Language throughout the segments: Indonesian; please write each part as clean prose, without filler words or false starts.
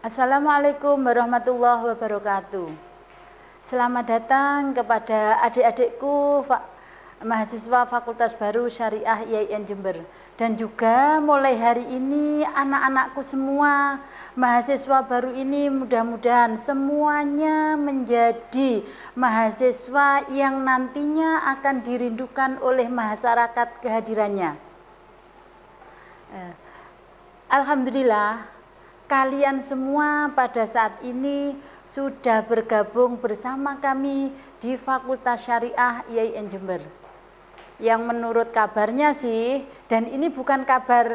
Assalamualaikum warahmatullahi wabarakatuh. Selamat datang kepada adik-adikku mahasiswa Fakultas Baru Syariah IAIN Jember. Dan juga mulai hari ini anak-anakku semua, mahasiswa baru ini mudah-mudahan semuanya menjadi mahasiswa yang nantinya akan dirindukan oleh masyarakat kehadirannya. Alhamdulillah, kalian semua pada saat ini sudah bergabung bersama kami di Fakultas Syariah IAIN Jember. Yang menurut kabarnya sih, dan ini bukan kabar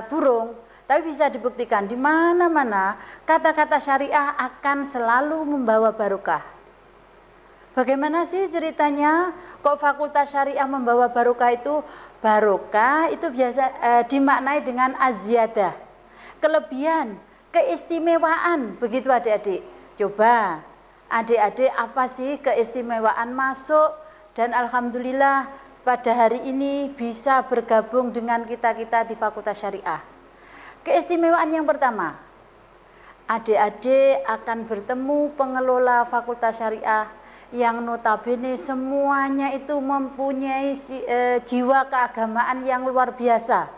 burung, tapi bisa dibuktikan di mana-mana kata-kata syariah akan selalu membawa barokah. Bagaimana sih ceritanya? Kok Fakultas Syariah membawa barokah itu? Barokah itu biasa dimaknai dengan aziyadah, kelebihan, keistimewaan, begitu adik-adik. Coba adik-adik, apa sih keistimewaan masuk? Dan alhamdulillah pada hari ini bisa bergabung dengan kita-kita di Fakultas Syariah. Keistimewaan yang pertama, adik-adik akan bertemu pengelola Fakultas Syariah yang notabene semuanya itu mempunyai jiwa keagamaan yang luar biasa,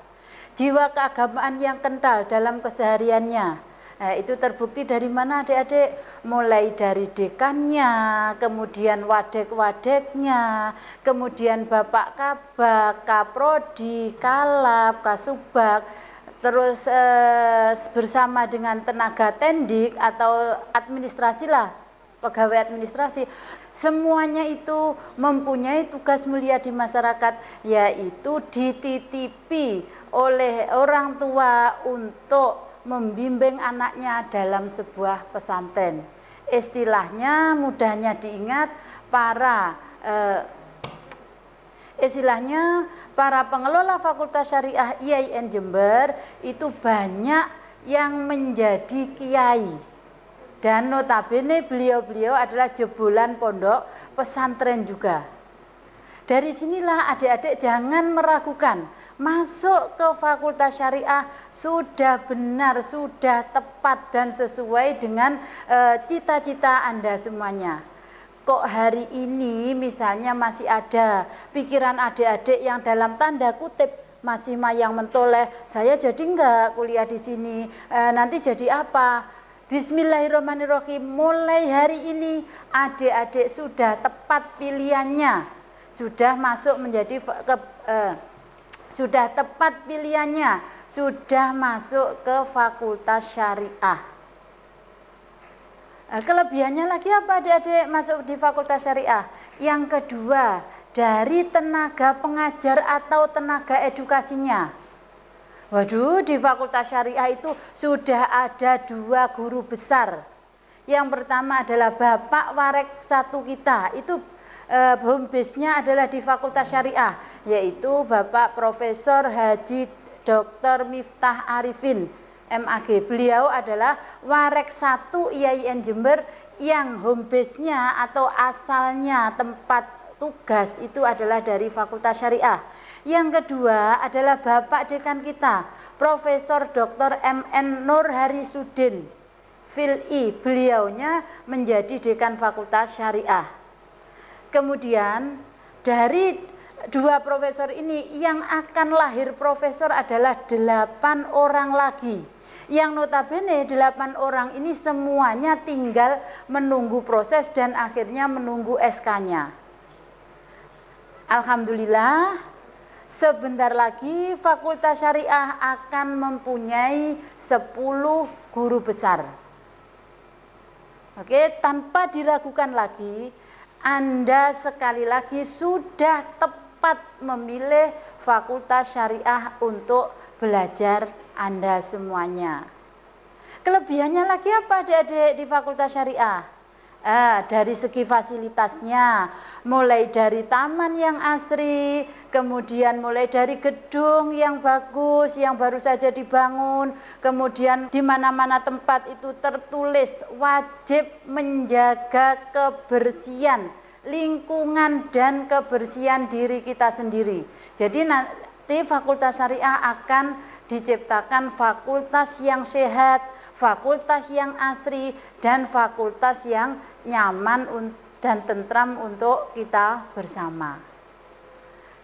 jiwa keagamaan yang kental dalam kesehariannya. Itu terbukti dari mana adik-adik? Mulai dari dekannya, kemudian wadek-wadeknya, kemudian Bapak Kabak, Kaprodi, Kalab, Kasubag, terus bersama dengan tenaga tendik atau administrasi lah, pegawai administrasi. Semuanya itu mempunyai tugas mulia di masyarakat, yaitu dititipi oleh orang tua untuk membimbing anaknya dalam sebuah pesantren. Istilahnya mudahnya diingat, para pengelola Fakultas Syariah IAIN Jember itu banyak yang menjadi kiai. Dan notabene beliau-beliau adalah jebolan pondok pesantren juga. Dari sinilah adik-adik jangan meragukan, masuk ke Fakultas Syariah sudah benar, sudah tepat dan sesuai dengan cita-cita Anda semuanya. Kok hari ini misalnya masih ada pikiran adik-adik yang dalam tanda kutip masih mayang mentoleh, saya jadi enggak kuliah di sini, nanti jadi apa? Bismillahirrahmanirrahim, mulai hari ini adik-adik sudah tepat pilihannya. Sudah masuk menjadi sudah tepat pilihannya, sudah masuk ke Fakultas Syariah. Kelebihannya lagi apa adik-adik masuk di Fakultas Syariah? Yang kedua, dari tenaga pengajar atau tenaga edukasinya. Waduh, di Fakultas Syariah itu sudah ada 2 guru besar. Yang pertama adalah Bapak Warek 1 kita, itu home base-nya adalah di Fakultas Syariah, yaitu Bapak Profesor Haji Dr. Miftah Arifin, MAG. Beliau adalah Warek 1 IAIN Jember yang home base-nya atau asalnya tempat tugas itu adalah dari Fakultas Syariah. Yang kedua adalah Bapak Dekan kita, Profesor Dr. MN Nur Harisudin, Fil.I. Beliaunya menjadi Dekan Fakultas Syariah. Kemudian dari 2 profesor ini yang akan lahir profesor adalah 8 orang lagi. Yang notabene 8 orang ini semuanya tinggal menunggu proses dan akhirnya menunggu SK-nya. Alhamdulillah, sebentar lagi Fakultas Syariah akan mempunyai 10 guru besar. Oke, tanpa diragukan lagi, Anda sekali lagi sudah tepat memilih Fakultas Syariah untuk belajar Anda semuanya. Kelebihannya lagi apa adik-adik di Fakultas Syariah? Dari segi fasilitasnya, mulai dari taman yang asri, kemudian mulai dari gedung yang bagus yang baru saja dibangun, kemudian di mana-mana tempat itu tertulis wajib menjaga kebersihan lingkungan dan kebersihan diri kita sendiri. Jadi nanti Fakultas Syariah akan diciptakan fakultas yang sehat, fakultas yang asri, dan fakultas yang nyaman dan tentram untuk kita bersama.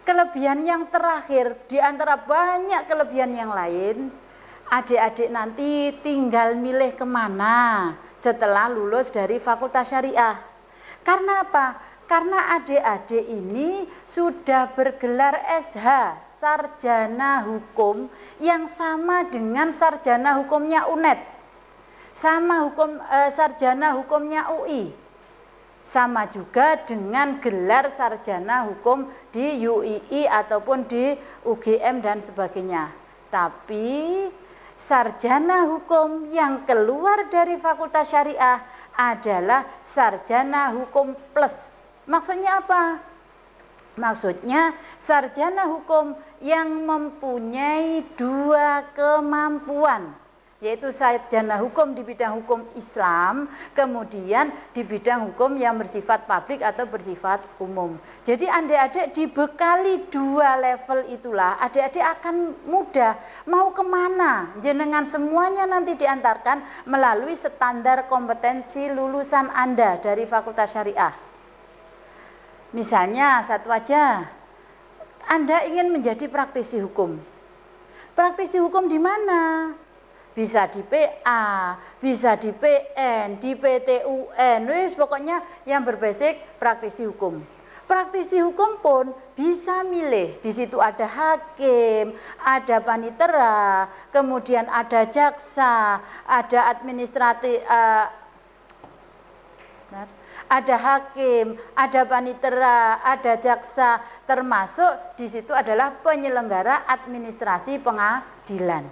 Kelebihan yang terakhir, di antara banyak kelebihan yang lain, adik-adik nanti tinggal milih kemana setelah lulus dari Fakultas Syariah. Karena apa? Karena adik-adik ini sudah bergelar SH, Sarjana Hukum, yang sama dengan Sarjana Hukumnya UNED, sama Sarjana Hukumnya UI, sama juga dengan gelar Sarjana Hukum di UII ataupun di UGM dan sebagainya. Tapi sarjana hukum yang keluar dari Fakultas Syariah adalah sarjana hukum plus. Maksudnya apa? Maksudnya sarjana hukum yang mempunyai 2 kemampuan, yaitu sarjana hukum di bidang hukum Islam, kemudian di bidang hukum yang bersifat publik atau bersifat umum. Jadi adik-adik dibekali 2 level itulah, adik-adik akan mudah mau kemana. Jenengan semuanya nanti diantarkan melalui standar kompetensi lulusan Anda dari Fakultas Syariah. Misalnya satu aja, Anda ingin menjadi praktisi hukum. Praktisi hukum di mana? Bisa di PA, bisa di PN, di PTUN, pokoknya yang berbasic praktisi hukum. Praktisi hukum pun bisa milih. Di situ ada hakim, ada panitera, kemudian ada jaksa, ada administratif, ada hakim, ada panitera, ada jaksa, termasuk di situ adalah penyelenggara administrasi pengadilan.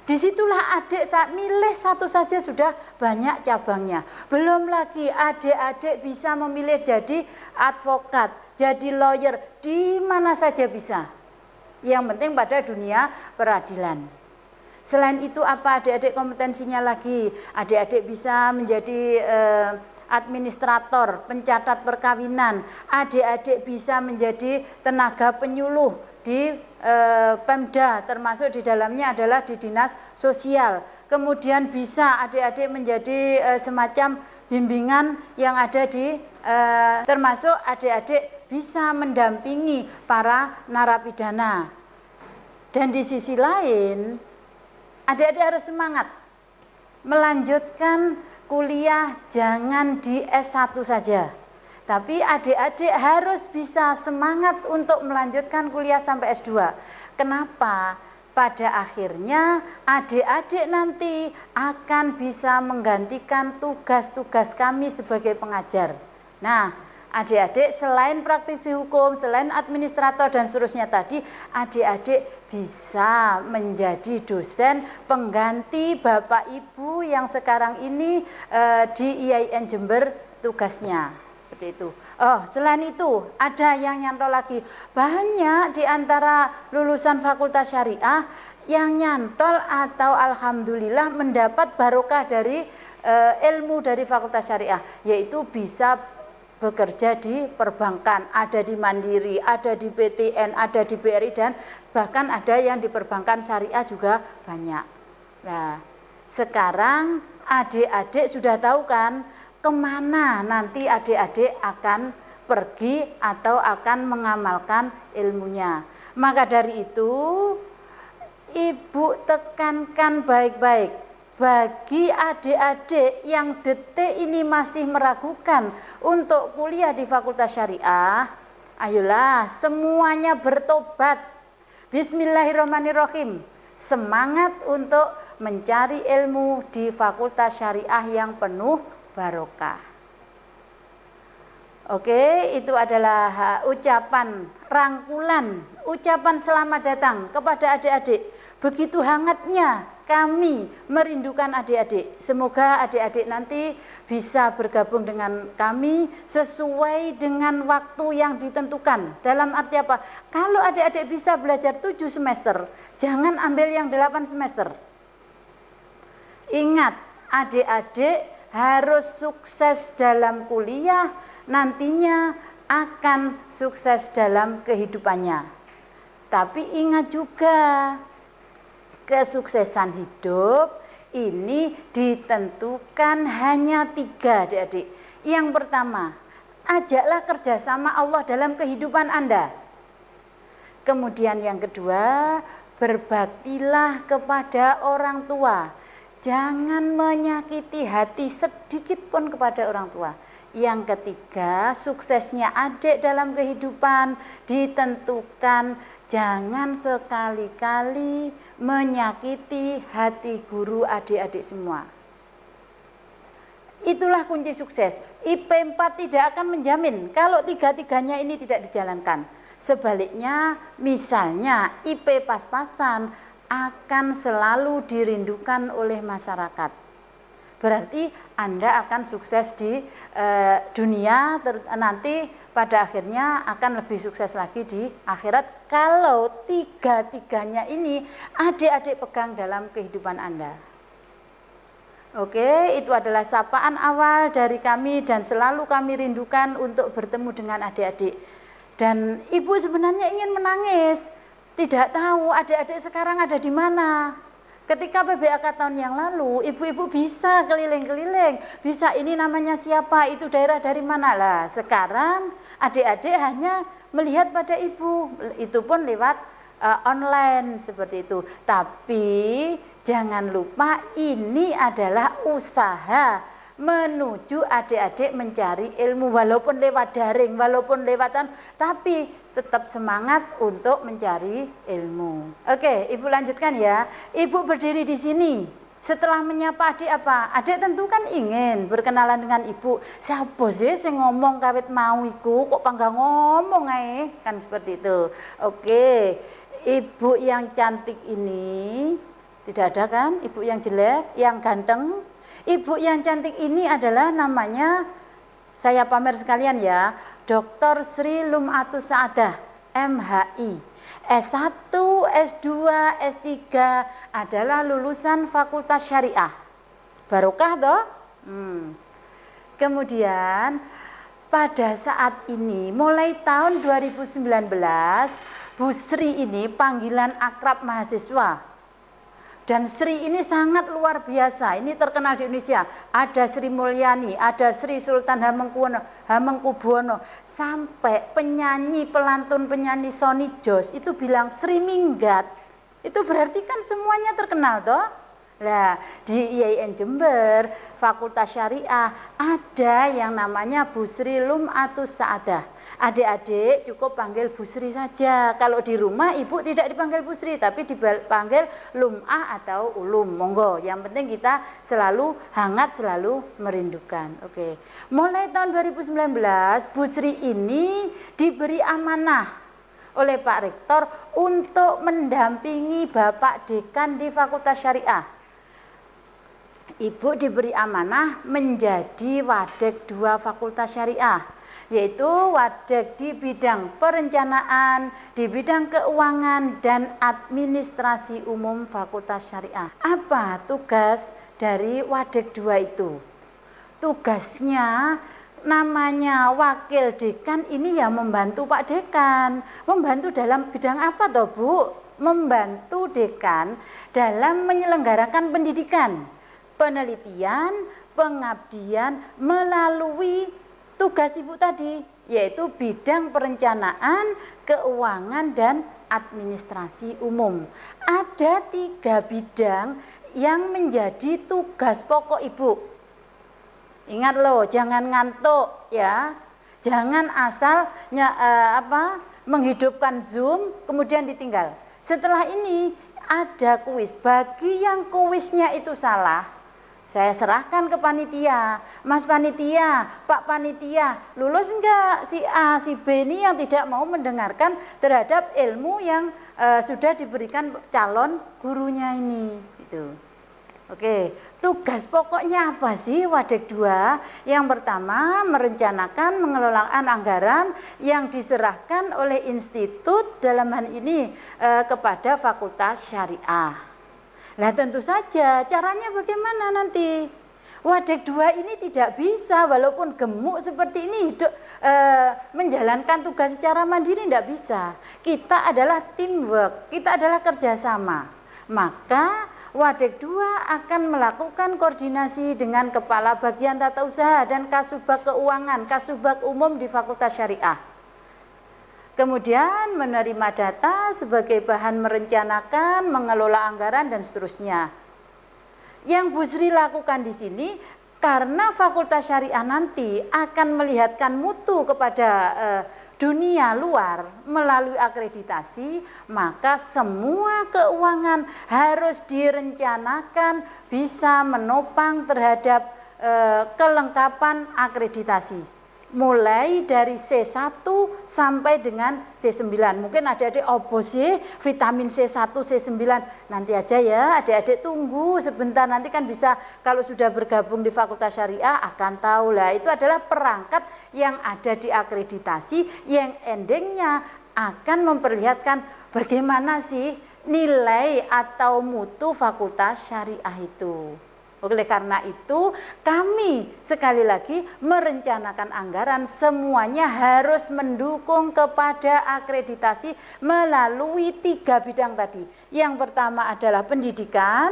Disitulah adik saat milih satu saja sudah banyak cabangnya. Belum lagi adik-adik bisa memilih jadi advokat, jadi lawyer, di mana saja bisa. Yang penting pada dunia peradilan. Selain itu apa adik-adik kompetensinya lagi? Adik-adik bisa menjadi administrator, pencatat perkawinan, adik-adik bisa menjadi tenaga penyuluh di Pemda, termasuk di dalamnya adalah di dinas sosial. Kemudian bisa adik-adik menjadi semacam bimbingan yang ada di termasuk adik-adik bisa mendampingi para narapidana. Dan di sisi lain, adik-adik harus semangat melanjutkan kuliah, jangan di S1 saja. Tapi adik-adik harus bisa semangat untuk melanjutkan kuliah sampai S2. Kenapa? Pada akhirnya adik-adik nanti akan bisa menggantikan tugas-tugas kami sebagai pengajar. Nah, adik-adik selain praktisi hukum, selain administrator dan seterusnya tadi, adik-adik bisa menjadi dosen pengganti Bapak Ibu yang sekarang ini di IAIN Jember tugasnya. Seperti itu. Oh, selain itu ada yang nyantol lagi. Banyak di antara lulusan Fakultas Syariah yang nyantol atau alhamdulillah mendapat barokah dari ilmu dari Fakultas Syariah, yaitu bisa bekerja di perbankan, ada di Mandiri, ada di BTN, ada di BRI, dan bahkan ada yang di perbankan syariah juga banyak. Nah, sekarang adik-adik sudah tahu kan kemana nanti adik-adik akan pergi atau akan mengamalkan ilmunya. Maka dari itu, Ibu tekankan baik-baik. Bagi adik-adik yang detik ini masih meragukan untuk kuliah di Fakultas Syariah, ayolah semuanya bertobat. Bismillahirrahmanirrahim. Semangat untuk mencari ilmu di Fakultas Syariah yang penuh barokah. Oke, itu adalah ucapan rangkulan, ucapan selamat datang kepada adik-adik. Begitu hangatnya kami merindukan adik-adik. Semoga adik-adik nanti bisa bergabung dengan kami sesuai dengan waktu yang ditentukan. Dalam arti apa? Kalau adik-adik bisa belajar 7 semester, jangan ambil yang 8 semester. Ingat, adik-adik harus sukses dalam kuliah, nantinya akan sukses dalam kehidupannya. Tapi ingat juga, kesuksesan hidup ini ditentukan hanya 3, adik-adik. Yang pertama, ajaklah kerjasama Allah dalam kehidupan Anda. Kemudian yang kedua, berbaktilah kepada orang tua. Jangan menyakiti hati sedikit pun kepada orang tua. Yang ketiga, suksesnya adik dalam kehidupan ditentukan jangan sekali-kali menyakiti hati guru adik-adik semua. Itulah kunci sukses. IP 4 tidak akan menjamin kalau tiga-tiganya ini tidak dijalankan. Sebaliknya, misalnya IP pas-pasan akan selalu dirindukan oleh masyarakat. Berarti Anda akan sukses di dunia, nanti pada akhirnya akan lebih sukses lagi di akhirat kalau tiga-tiganya ini adik-adik pegang dalam kehidupan Anda. Oke, itu adalah sapaan awal dari kami dan selalu kami rindukan untuk bertemu dengan adik-adik. Dan ibu sebenarnya ingin menangis, tidak tahu adik-adik sekarang ada di mana. Ketika PBAK tahun yang lalu, ibu-ibu bisa keliling-keliling, bisa ini namanya siapa, itu daerah dari mana lah. Sekarang adik-adik hanya melihat pada ibu, itu pun lewat online seperti itu. Tapi jangan lupa ini adalah usaha menuju adik-adik mencari ilmu, walaupun lewat daring, walaupun lewatan, tapi tetap semangat untuk mencari ilmu. Oke, ibu lanjutkan ya. Ibu berdiri di sini. Setelah menyapa adik apa? Adik tentu kan ingin berkenalan dengan ibu. Siapa sih yang ngomong kawit mau iku? Kok panggang ngomong ae? Kan seperti itu. Oke, ibu yang cantik ini tidak ada kan? Ibu yang jelek, yang ganteng. Ibu yang cantik ini adalah namanya, saya pamer sekalian ya, Dr. Sri Lum'atus Sa'adah, MHI. S1, S2, S3 adalah lulusan Fakultas Syariah. Barokah toh? Kemudian pada saat ini, mulai tahun 2019, Bu Sri ini panggilan akrab mahasiswa. Dan Sri ini sangat luar biasa, ini terkenal di Indonesia. Ada Sri Mulyani, ada Sri Sultan Hamengkubuwono, sampai penyanyi, pelantun penyanyi Sony Jos itu bilang Sri minggat. Itu berarti kan semuanya terkenal toh? Nah, di IAIN Jember, Fakultas Syariah, ada yang namanya Bu Sri Lum'atus Sa'adah. Adik-adik cukup panggil Bu Sri saja. Kalau di rumah ibu tidak dipanggil Bu Sri, tapi dipanggil Lum'ah atau Ulum. Monggo, yang penting kita selalu hangat, selalu merindukan. Oke. Mulai tahun 2019, Bu Sri ini diberi amanah oleh Pak Rektor untuk mendampingi Bapak Dekan di Fakultas Syariah. Ibu diberi amanah menjadi Wadek 2 Fakultas Syariah, yaitu Wadek di bidang perencanaan, di bidang keuangan dan administrasi umum Fakultas Syariah. Apa tugas dari Wadek 2 itu? Tugasnya namanya wakil dekan ini ya membantu Pak Dekan. Membantu dalam bidang apa toh Bu? Membantu dekan dalam menyelenggarakan pendidikan, penelitian, pengabdian melalui tugas ibu tadi, yaitu bidang perencanaan, keuangan, dan administrasi umum. Ada 3 bidang yang menjadi tugas pokok ibu. Ingat loh, jangan ngantuk ya, jangan asal menghidupkan Zoom kemudian ditinggal. Setelah ini ada kuis, bagi yang kuisnya itu salah, saya serahkan ke panitia. Mas panitia, Pak panitia, lulus enggak si A, si B ini yang tidak mau mendengarkan terhadap ilmu yang sudah diberikan calon gurunya ini gitu. Oke, tugas pokoknya apa sih Wadek 2? Yang pertama, merencanakan pengelolaan anggaran yang diserahkan oleh institut, dalam hal ini kepada Fakultas Syariah. Nah tentu saja caranya bagaimana nanti? Wadek 2 ini tidak bisa, walaupun gemuk seperti ini, menjalankan tugas secara mandiri tidak bisa. Kita adalah teamwork, kita adalah kerjasama. maka Wadek 2 akan melakukan koordinasi dengan Kepala Bagian Tata Usaha dan Kasubag Keuangan, Kasubag Umum di Fakultas Syariah. Kemudian menerima data sebagai bahan merencanakan, mengelola anggaran, dan seterusnya. Yang Bu Sri lakukan di sini, karena Fakultas Syariah nanti akan melihatkan mutu kepada dunia luar melalui akreditasi, maka semua keuangan harus direncanakan bisa menopang terhadap kelengkapan akreditasi. Mulai dari C1 sampai dengan C9. Mungkin adik-adik sih vitamin C1, C9. Nanti aja ya, adik-adik tunggu sebentar, nanti kan bisa kalau sudah bergabung di Fakultas Syariah akan tahu lah. Itu adalah perangkat yang ada di akreditasi yang endingnya akan memperlihatkan bagaimana sih nilai atau mutu Fakultas Syariah itu. Oleh karena itu, kami sekali lagi merencanakan anggaran semuanya harus mendukung kepada akreditasi melalui 3 bidang tadi. Yang pertama adalah pendidikan,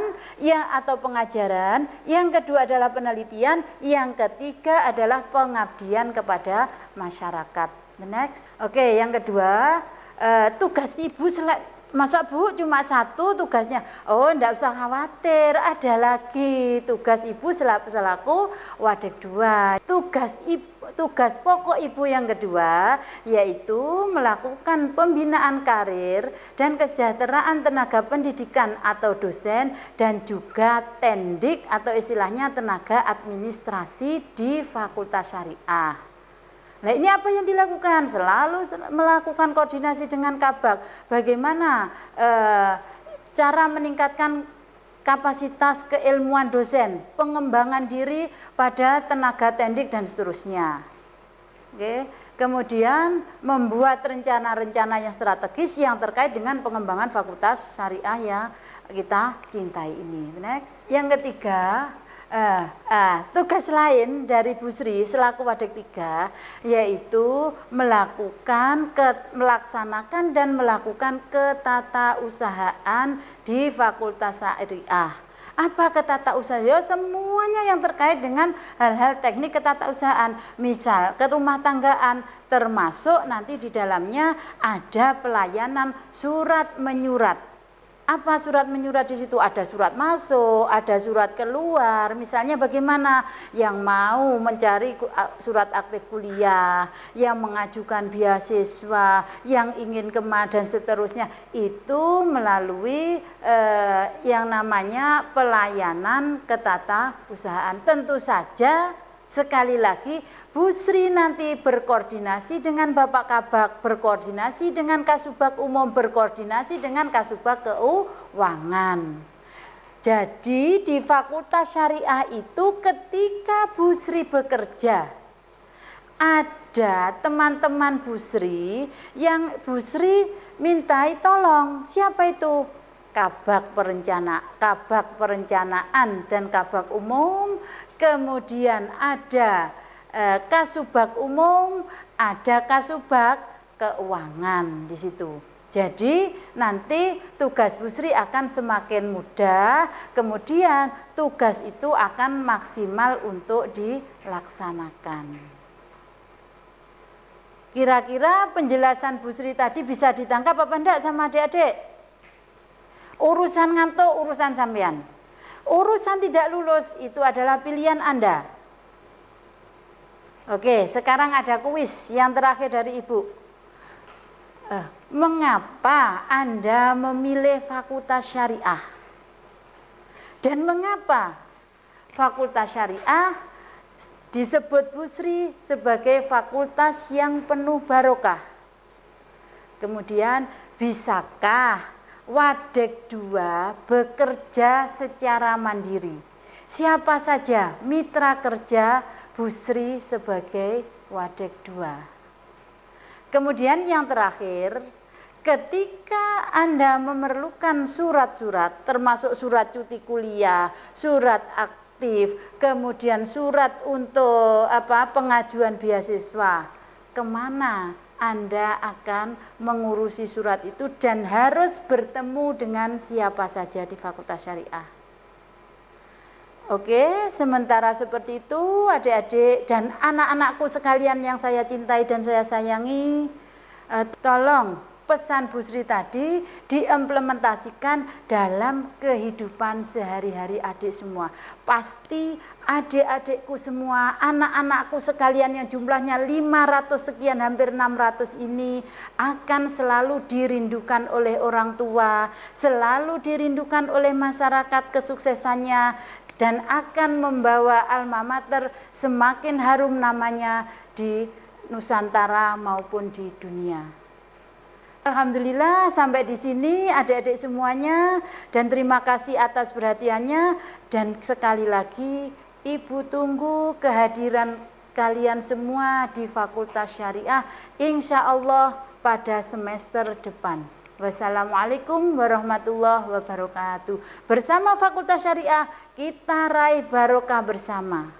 atau pengajaran, yang kedua adalah penelitian, yang ketiga adalah pengabdian kepada masyarakat. The next. Oke, yang kedua, tugas ibu masa Bu cuma 1 tugasnya? Oh, enggak usah khawatir, ada lagi tugas ibu selaku Wadek 2. Tugas pokok ibu yang kedua yaitu melakukan pembinaan karir dan kesejahteraan tenaga pendidikan atau dosen, dan juga tendik atau istilahnya tenaga administrasi di Fakultas Syariah. Nah, ini apa yang dilakukan? Selalu melakukan koordinasi dengan Kabag. Bagaimana cara meningkatkan kapasitas keilmuan dosen, pengembangan diri pada tenaga tendik dan seterusnya. Oke. Kemudian membuat rencana-rencana yang strategis yang terkait dengan pengembangan Fakultas Syariah yang kita cintai ini. Next. Yang ketiga, tugas lain dari Bu Sri selaku Wadek 3 yaitu melaksanakan dan melakukan ketatausahaan di Fakultas Syariah. Apa ketatausahaan? Ya, semuanya yang terkait dengan hal-hal teknik ketatausahaan, misal kerumah tanggaan, termasuk nanti di dalamnya ada pelayanan surat menyurat. Apa surat menyurat di situ? Ada surat masuk, ada surat keluar. Misalnya bagaimana yang mau mencari surat aktif kuliah, yang mengajukan beasiswa, yang ingin kemana dan seterusnya, itu melalui yang namanya pelayanan ketatausahaan. Tentu saja sekali lagi Bu Sri nanti berkoordinasi dengan Bapak Kabag, berkoordinasi dengan Kasubag Umum, berkoordinasi dengan Kasubag Keuangan. Jadi di Fakultas Syariah itu ketika Bu Sri bekerja, ada teman-teman Bu Sri yang Bu Sri mintai tolong. Siapa itu? Kabag Perencanaan dan Kabag Umum. Kemudian ada Kasubag Umum, ada Kasubag Keuangan di situ. Jadi nanti tugas Bu Sri akan semakin mudah, kemudian tugas itu akan maksimal untuk dilaksanakan. Kira-kira penjelasan Bu Sri tadi bisa ditangkap apa enggak sama adik-adik? Urusan ngantuk, urusan sampean. Urusan tidak lulus itu adalah pilihan Anda. Oke, sekarang ada kuis yang terakhir dari Ibu. Mengapa Anda memilih Fakultas Syariah? Dan mengapa Fakultas Syariah disebut Bu Sri sebagai fakultas yang penuh barokah? Kemudian, bisakah Wadek 2 bekerja secara mandiri? Siapa saja mitra kerja Bu Sri sebagai Wadek 2? Kemudian yang terakhir, ketika Anda memerlukan surat-surat, termasuk surat cuti kuliah, surat aktif, kemudian surat untuk pengajuan beasiswa, kemana Anda akan mengurusi surat itu dan harus bertemu dengan siapa saja di Fakultas Syariah. Oke, sementara seperti itu adik-adik dan anak-anakku sekalian yang saya cintai dan saya sayangi, tolong pesan Bu Sri tadi diimplementasikan dalam kehidupan sehari-hari adik semua. Pasti adik-adikku semua, anak-anakku sekalian yang jumlahnya 500 sekian, hampir 600 ini akan selalu dirindukan oleh orang tua, selalu dirindukan oleh masyarakat kesuksesannya, dan akan membawa alma mater semakin harum namanya di Nusantara maupun di dunia. Alhamdulillah sampai di sini adik-adik semuanya, dan terima kasih atas perhatiannya, dan sekali lagi Ibu tunggu kehadiran kalian semua di Fakultas Syariah insya Allah pada semester depan. Wassalamualaikum warahmatullahi wabarakatuh. Bersama Fakultas Syariah kita raih barokah bersama.